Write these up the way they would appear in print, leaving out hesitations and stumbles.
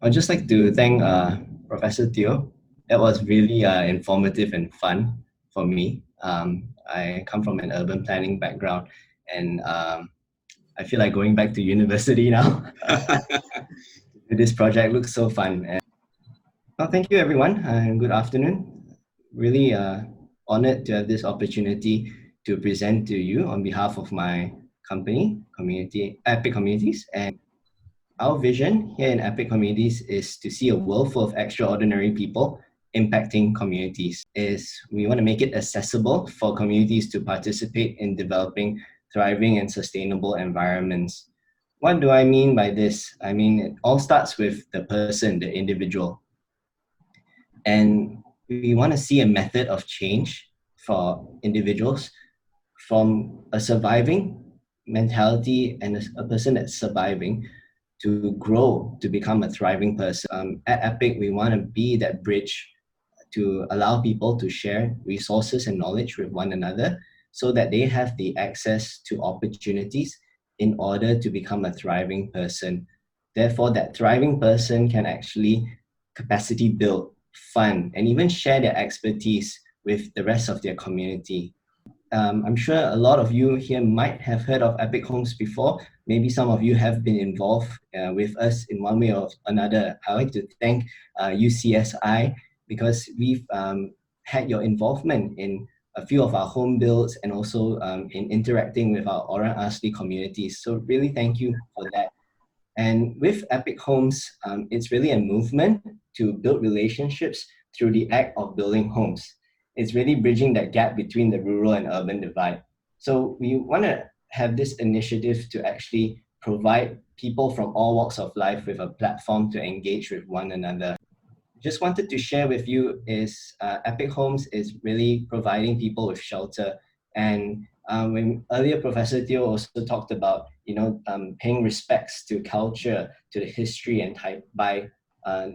I'd just like to thank Professor Teo. That was really informative and fun for me. I come from an urban planning background, and I feel like going back to university now. This project looks so fun. And, well, thank you, everyone, and good afternoon. Really honored to have this opportunity to present to you on behalf of my company, Community Epic Communities, and our vision here in Epic Communities is to see a world full of extraordinary people impacting communities. Is we want to make it accessible for communities to participate in developing thriving and sustainable environments. What do I mean by this? I mean, it all starts with the person, the individual. And we want to see a method of change for individuals from a surviving mentality and a person that's surviving to grow to become a thriving person. At Epic, we want to be that bridge to allow people to share resources and knowledge with one another so that they have the access to opportunities in order to become a thriving person. Therefore, that thriving person can actually capacity build, fund, and even share their expertise with the rest of their community. I'm sure a lot of you here might have heard of Epic Homes before. Maybe some of you have been involved with us in one way or another. I'd like to thank UCSI because we've had your involvement in a few of our home builds and also in interacting with our Orang Asli communities. So really thank you for that. And with Epic Homes, it's really a movement to build relationships through the act of building homes. It's really bridging that gap between the rural and urban divide. So we want to have this initiative to actually provide people from all walks of life with a platform to engage with one another. Just wanted to share with you is Epic Homes is really providing people with shelter. And when earlier Professor Teo also talked about, paying respects to culture, to the history and type by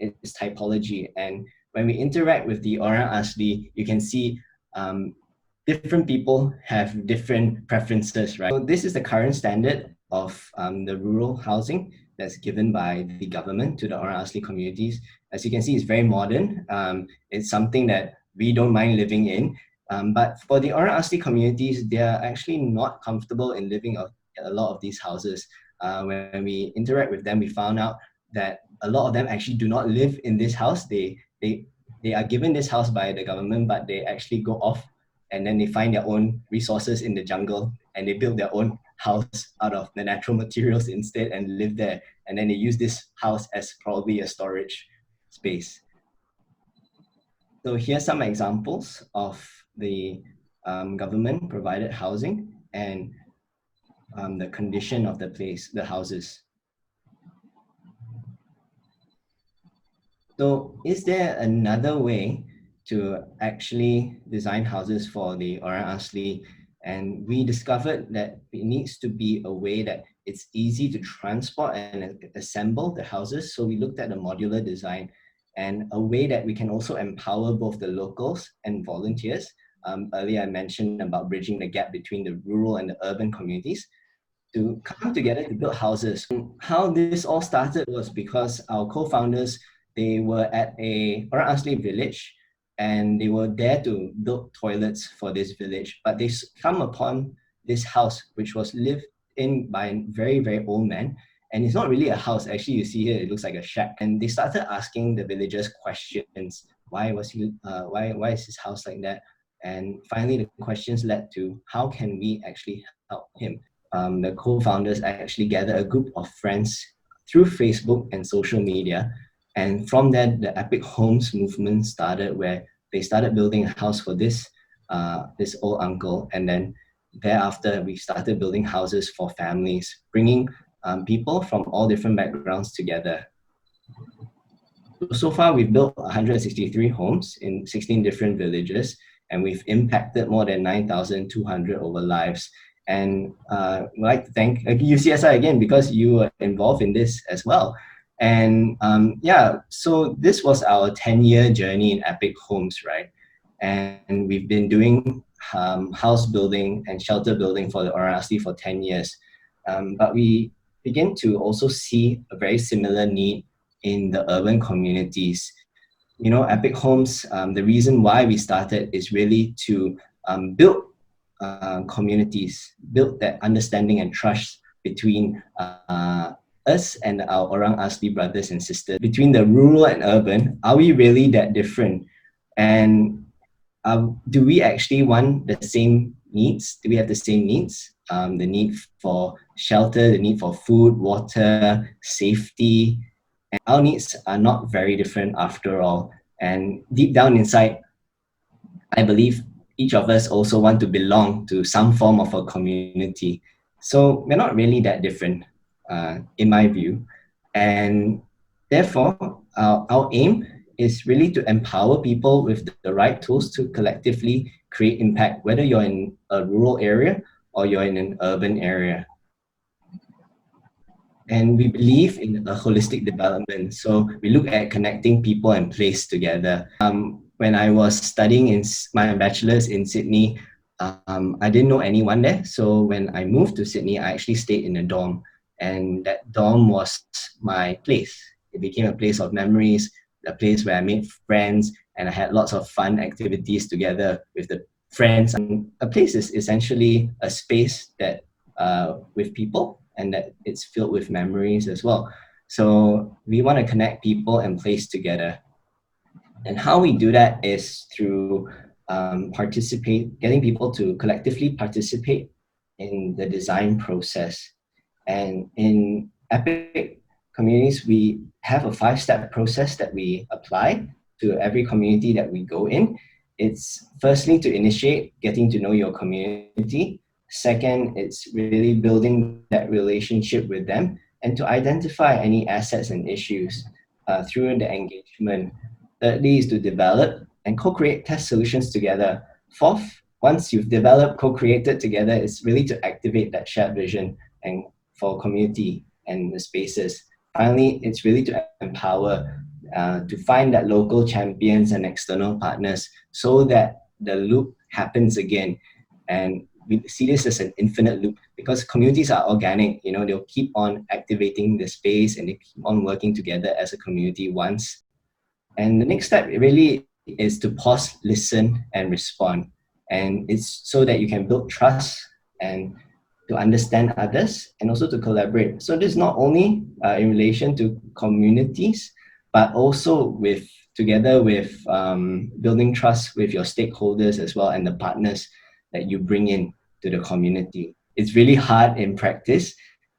its typology. And when we interact with the Orang Asli, you can see different people have different preferences, right? So this is the current standard of the rural housing that's given by the government to the Orang Asli communities. As you can see, it's very modern. It's something that we don't mind living in. But for the Orang Asli communities, they are actually not comfortable in living a lot of these houses. When we interact with them, we found out that a lot of them actually do not live in this house. They are given this house by the government, but they actually go off and then they find their own resources in the jungle and they build their own house out of the natural materials instead and live there. And then they use this house as probably a storage space. So here's some examples of the government provided housing and the condition of the place, the houses. So is there another way to actually design houses for the Orang Asli? And we discovered that it needs to be a way that it's easy to transport and assemble the houses. So we looked at a modular design and a way that we can also empower both the locals and volunteers. Earlier I mentioned about bridging the gap between the rural and the urban communities to come together to build houses. How this all started was because our co-founders, they were at a Orang Asli village and they were there to build toilets for this village, but they come upon this house which was lived in by a very, very old man. And it's not really a house. Actually, you see here, it looks like a shack. And they started asking the villagers questions. Why was he, why is his house like that? And finally, the questions led to how can we actually help him? The co-founders actually gathered a group of friends through Facebook and social media. And from there, the Epic Homes movement started where they started building a house for this old uncle. And then thereafter, we started building houses for families, bringing people from all different backgrounds together. So far, we've built 163 homes in 16 different villages, and we've impacted more than 9,200 over lives. And I'd like to thank UCSI again because you were involved in this as well. And so this was our 10-year journey in Epic Homes, right? And we've been doing house building and shelter building for the Orang Asli for 10 years. But we begin to also see a very similar need in the urban communities. You know, Epic Homes, the reason why we started is really to build communities, build that understanding and trust between us and our Orang Asli brothers and sisters. Between the rural and urban, are we really that different? And do we actually want the same needs? Do we have the same needs? The need for shelter, the need for food, water, safety. And our needs are not very different after all. And deep down inside, I believe each of us also want to belong to some form of a community. So we're not really that different, in my view. And therefore, our aim is really to empower people with the right tools to collectively create impact, whether you're in a rural area or you're in an urban area. And we believe in a holistic development. So we look at connecting people and place together. When I was studying in my bachelor's in Sydney, I didn't know anyone there. So when I moved to Sydney, I actually stayed in a dorm. And that dorm was my place. It became a place of memories, a place where I made friends, and I had lots of fun activities together with the friends. And a place is essentially a space that with people, and that it's filled with memories as well. So we want to connect people and place together. And how we do that is through getting people to collectively participate in the design process. And in Epic communities, we have a 5-step process that we apply to every community that we go in. It's firstly to initiate getting to know your community. Second, it's really building that relationship with them and to identify any assets and issues through the engagement. Thirdly is to develop and co-create test solutions together. Fourth, once you've developed, co-created together, it's really to activate that shared vision and for community and the spaces. Finally, it's really to empower, to find that local champions and external partners so that the loop happens again. And we see this as an infinite loop because communities are organic. You know, they'll keep on activating the space and they keep on working together as a community once. And the next step really is to pause, listen, and respond. And it's so that you can build trust and to understand others and also to collaborate. So this is not only in relation to communities, but also with together with building trust with your stakeholders as well and the partners that you bring in to the community. It's really hard in practice,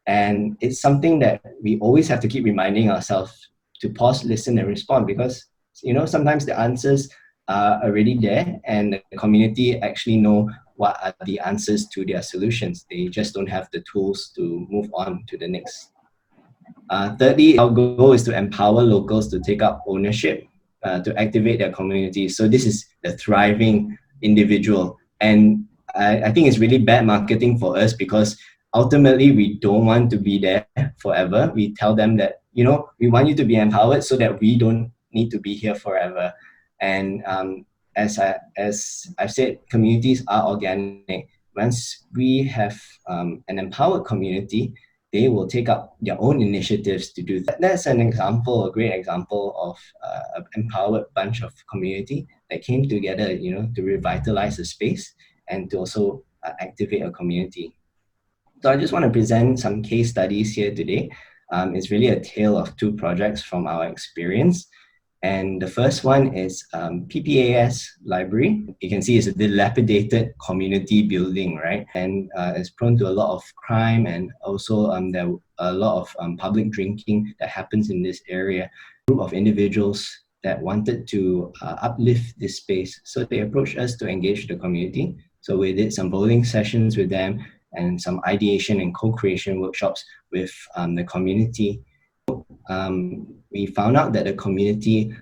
and it's something that we always have to keep reminding ourselves to pause, listen, and respond because you know sometimes the answers are already there, and the community actually know what are the answers to their solutions. They just don't have the tools to move on to the next. Thirdly, our goal is to empower locals to take up ownership, to activate their communities. So this is the thriving individual. And I think it's really bad marketing for us because ultimately we don't want to be there forever. We tell them that, you know, we want you to be empowered so that we don't need to be here forever. And as I've said, communities are organic. Once we have an empowered community, they will take up their own initiatives to do that. That's an example, a great example of an empowered bunch of community that came together, you know, to revitalize the space and to also activate a community. So I just want to present some case studies here today. It's really a tale of 2 projects from our experience. And the first one is PPAS library. You can see it's a dilapidated community building, right? And it's prone to a lot of crime and also there are a lot of public drinking that happens in this area. A group of individuals that wanted to uplift this space. So they approached us to engage the community. So we did some bowling sessions with them and some ideation and co-creation workshops with the community. We found out that the community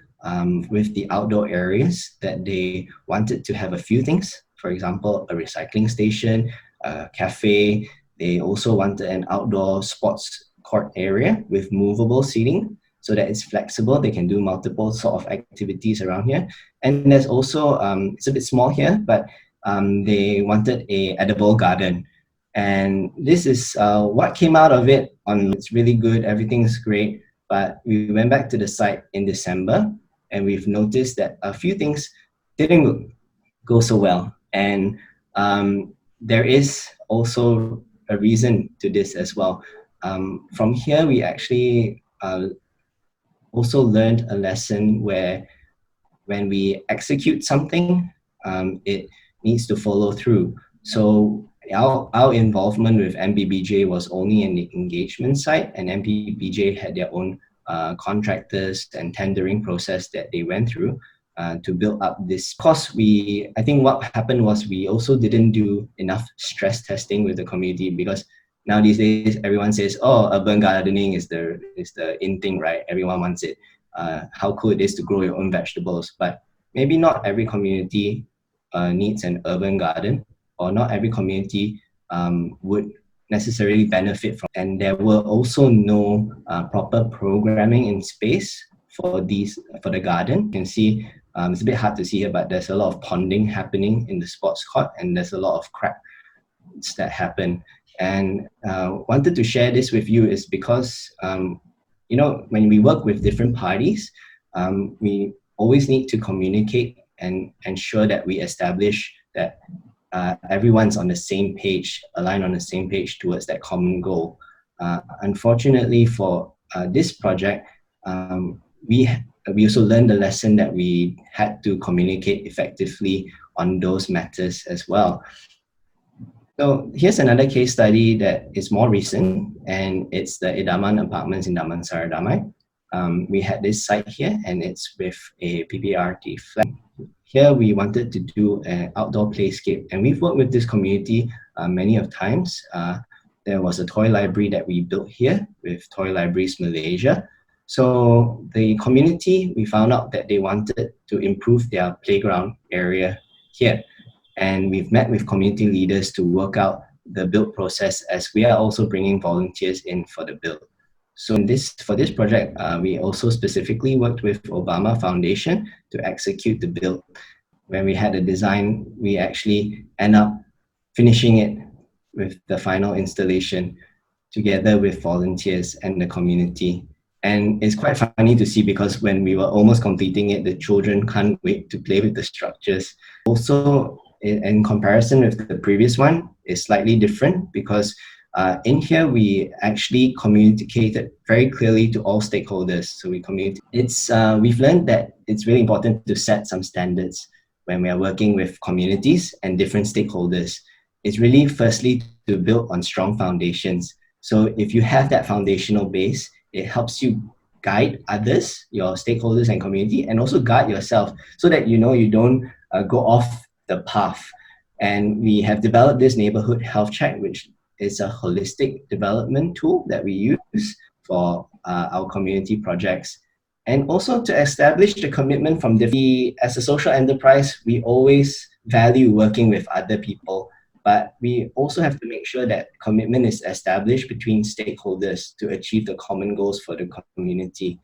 with the outdoor areas that they wanted to have a few things. For example, a recycling station, a cafe. They also wanted an outdoor sports court area with movable seating so that it's flexible. They can do multiple sort of activities around here. And there's also, it's a bit small here, but they wanted a edible garden. And this is what came out of it. It's really good. Everything's great. but we went back to the site in December, and we've noticed that a few things didn't go so well. And there is also a reason to this as well. From here, we actually also learned a lesson where when we execute something, it needs to follow through. So our involvement with MBBJ was only in the engagement side, and MBBJ had their own contractors and tendering process that they went through to build up this. Of course, I think what happened was we also didn't do enough stress testing with the community, because now these days everyone says, oh, urban gardening is the in thing, right? Everyone wants it. How cool it is to grow your own vegetables. But maybe not every community needs an urban garden, or not every community would necessarily benefit from. And there were also no proper programming in space for the garden. You can see it's a bit hard to see here, but there's a lot of ponding happening in the sports court, and there's a lot of cracks that happen. And wanted to share this with you is because when we work with different parties, we always need to communicate and ensure that we establish that everyone's on the same page, aligned on the same page towards that common goal. Unfortunately, for this project, we also learned the lesson that we had to communicate effectively on those matters as well. So here's another case study that is more recent, and it's the Idaman Apartments in Damansara Damai. We had this site here, and it's with a PPRT flat. Here we wanted to do an outdoor playscape, and we've worked with this community many of times. There was a toy library that we built here with Toy Libraries Malaysia. So the community, we found out that they wanted to improve their playground area here. And we've met with community leaders to work out the build process, as we are also bringing volunteers in for the build. So for this project, we also specifically worked with Obama Foundation to execute the build. When we had the design, we actually end up finishing it with the final installation together with volunteers and the community. And it's quite funny to see, because when we were almost completing it, the children can't wait to play with the structures. Also, in comparison with the previous one, is slightly different, because in here we actually communicated very clearly to all stakeholders. So we've learned that it's really important to set some standards when we are working with communities and different stakeholders. It's really firstly to build on strong foundations. So if you have that foundational base, it helps you guide others, your stakeholders and community, and also guide yourself, so that you don't go off the path. And we have developed this neighborhood health check, which is a holistic development tool that we use for our community projects. And also to establish the commitment from as a social enterprise, we always value working with other people, but we also have to make sure that commitment is established between stakeholders to achieve the common goals for the community.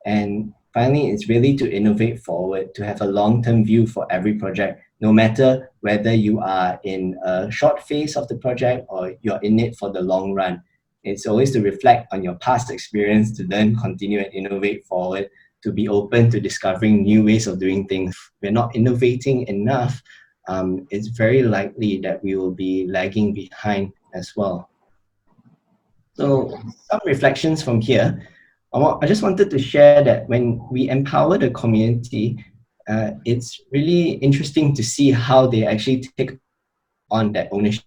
And finally, it's really to innovate forward, to have a long-term view for every project, no matter whether you are in a short phase of the project or you're in it for the long run. It's always to reflect on your past experience, to learn, continue, and innovate forward, to be open to discovering new ways of doing things. If we're not innovating enough, it's very likely that we will be lagging behind as well. So some reflections from here. I just wanted to share that when we empower the community, it's really interesting to see how they actually take on that ownership.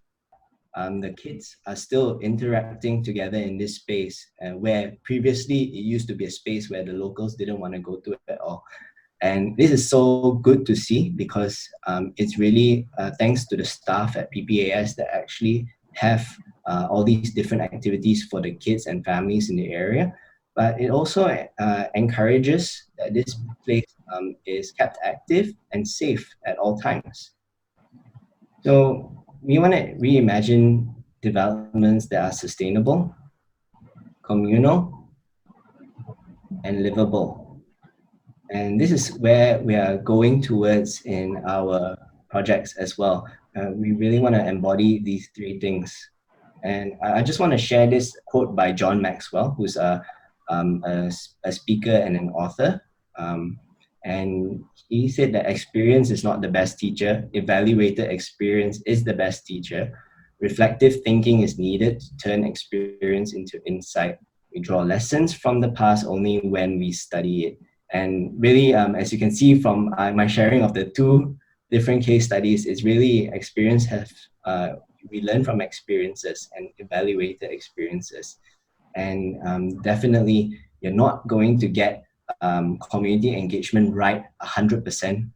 The kids are still interacting together in this space, where previously it used to be a space where the locals didn't want to go to at all. And this is so good to see, because it's really thanks to the staff at PPAS that actually have all these different activities for the kids and families in the area. But it also encourages that this place is kept active and safe at all times. So we want to reimagine developments that are sustainable, communal, and livable. And this is where we are going towards in our projects as well. We really want to embody these three things. And I just want to share this quote by John Maxwell, who's a a speaker and an author. Um, and he said that experience is not the best teacher. Evaluated experience is the best teacher. Reflective thinking is needed to turn experience into insight. We draw lessons from the past only when we study it. And really, as you can see from my sharing of the two different case studies, it's really experience have we learn from experiences and evaluated experiences. And definitely, you're not going to get community engagement right 100%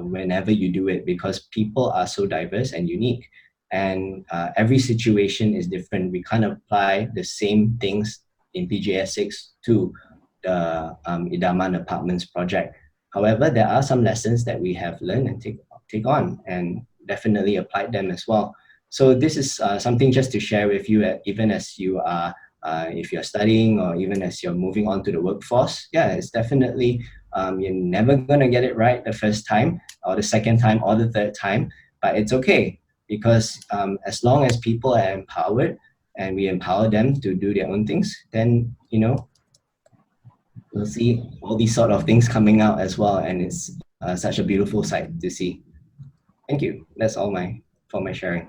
whenever you do it, because people are so diverse and unique. And every situation is different. We can't apply the same things in PGS 6 to the Idaman Apartments project. However, there are some lessons that we have learned and take on and definitely applied them as well. So this is something just to share with you, even as you are if you're studying or even as you're moving on to the workforce. Yeah, it's definitely, you're never going to get it right the first time or the second time or the third time, but it's okay, because as long as people are empowered and we empower them to do their own things, then, we'll see all these sort of things coming out as well. And it's such a beautiful sight to see. Thank you. That's all for my sharing.